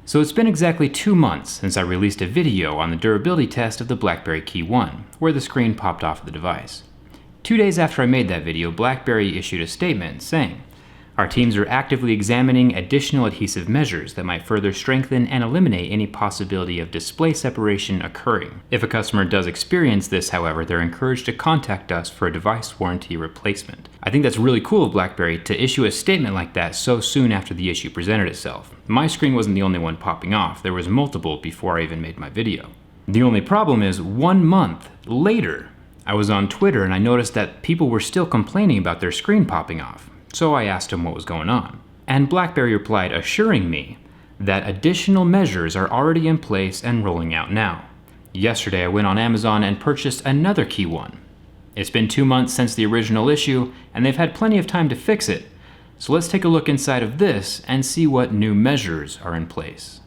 So it's been exactly 2 months since I released a video on the durability test of the Blackberry Keyone, where the screen popped off of the device. 2 days after I made that video, BlackBerry issued a statement saying, "Our teams are actively examining additional adhesive measures that might further strengthen and eliminate any possibility of display separation occurring. If a customer does experience this, however, they're encouraged to contact us for a device warranty replacement." I think that's really cool of BlackBerry to issue a statement like that so soon after the issue presented itself. My screen wasn't the only one popping off, there was multiple before I even made my video. The only problem is 1 month later, I was on Twitter and I noticed that people were still complaining about their screen popping off. So I asked him what was going on. And BlackBerry replied, assuring me that additional measures are already in place and rolling out now. Yesterday I went on Amazon and purchased another Keyone. It's been 2 months since the original issue, and they've had plenty of time to fix it. So let's take a look inside of this and see what new measures are in place.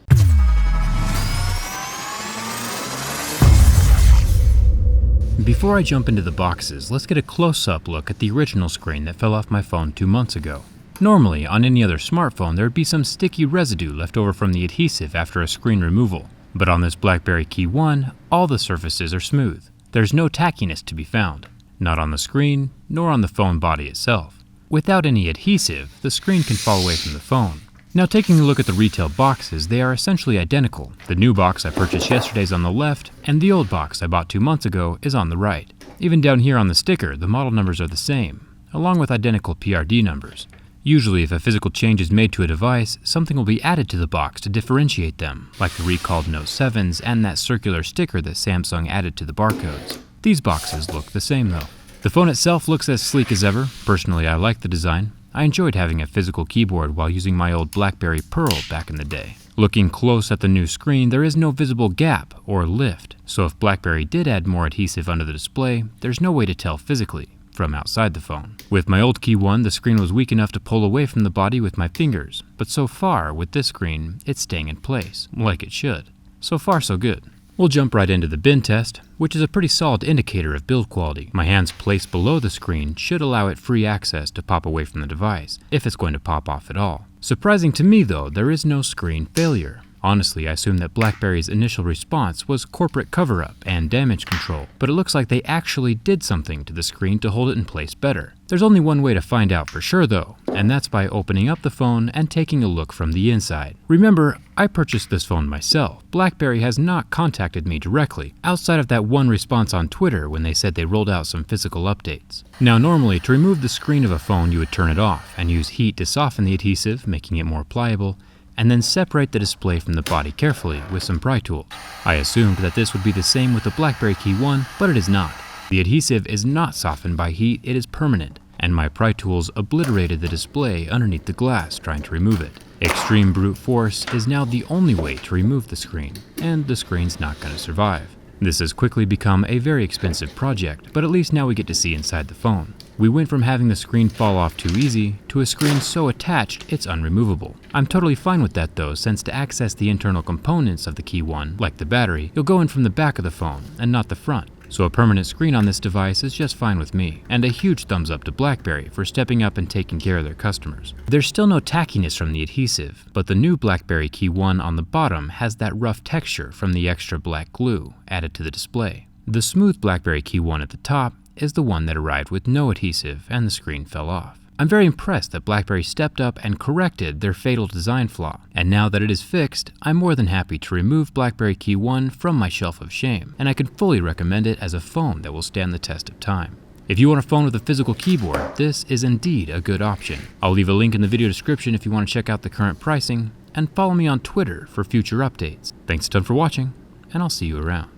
Before I jump into the boxes, let's get a close-up look at the original screen that fell off my phone 2 months ago. Normally, on any other smartphone, there would be some sticky residue left over from the adhesive after a screen removal. But on this Blackberry Keyone, all the surfaces are smooth. There's no tackiness to be found, not on the screen, nor on the phone body itself. Without any adhesive, the screen can fall away from the phone. Now taking a look at the retail boxes, they are essentially identical. The new box I purchased yesterday is on the left, and the old box I bought 2 months ago is on the right. Even down here on the sticker, the model numbers are the same, along with identical PRD numbers. Usually if a physical change is made to a device, something will be added to the box to differentiate them, like the recalled Note 7s and that circular sticker that Samsung added to the barcodes. These boxes look the same though. The phone itself looks as sleek as ever. Personally, I like the design. I enjoyed having a physical keyboard while using my old BlackBerry Pearl back in the day. Looking close at the new screen, there is no visible gap or lift, so if BlackBerry did add more adhesive under the display, there's no way to tell physically from outside the phone. With my old Keyone, the screen was weak enough to pull away from the body with my fingers, but so far with this screen, it's staying in place, like it should. So far so good. We'll jump right into the bin test, which is a pretty solid indicator of build quality. My hands placed below the screen should allow it free access to pop away from the device, if it's going to pop off at all. Surprising to me though, there is no screen failure. Honestly, I assumed that BlackBerry's initial response was corporate cover-up and damage control, but it looks like they actually did something to the screen to hold it in place better. There's only one way to find out for sure though, and that's by opening up the phone and taking a look from the inside. Remember, I purchased this phone myself. BlackBerry has not contacted me directly, outside of that one response on Twitter when they said they rolled out some physical updates. Now normally, to remove the screen of a phone you would turn it off and use heat to soften the adhesive, making it more pliable, and then separate the display from the body carefully with some pry tools. I assumed that this would be the same with the Blackberry Keyone, but it is not. The adhesive is not softened by heat, it is permanent, and my pry tools obliterated the display underneath the glass trying to remove it. Extreme brute force is now the only way to remove the screen, and the screen's not going to survive. This has quickly become a very expensive project, but at least now we get to see inside the phone. We went from having the screen fall off too easy to a screen so attached it's unremovable. I'm totally fine with that though, since to access the internal components of the Keyone, like the battery, you'll go in from the back of the phone and not the front. So a permanent screen on this device is just fine with me, and a huge thumbs up to BlackBerry for stepping up and taking care of their customers. There's still no tackiness from the adhesive, but the new Blackberry Keyone on the bottom has that rough texture from the extra black glue added to the display. The smooth Blackberry Keyone at the top is the one that arrived with no adhesive and the screen fell off. I'm very impressed that BlackBerry stepped up and corrected their fatal design flaw, and now that it is fixed, I'm more than happy to remove Blackberry Keyone from my shelf of shame, and I can fully recommend it as a phone that will stand the test of time. If you want a phone with a physical keyboard, this is indeed a good option. I'll leave a link in the video description if you want to check out the current pricing, and follow me on Twitter for future updates. Thanks a ton for watching, and I'll see you around.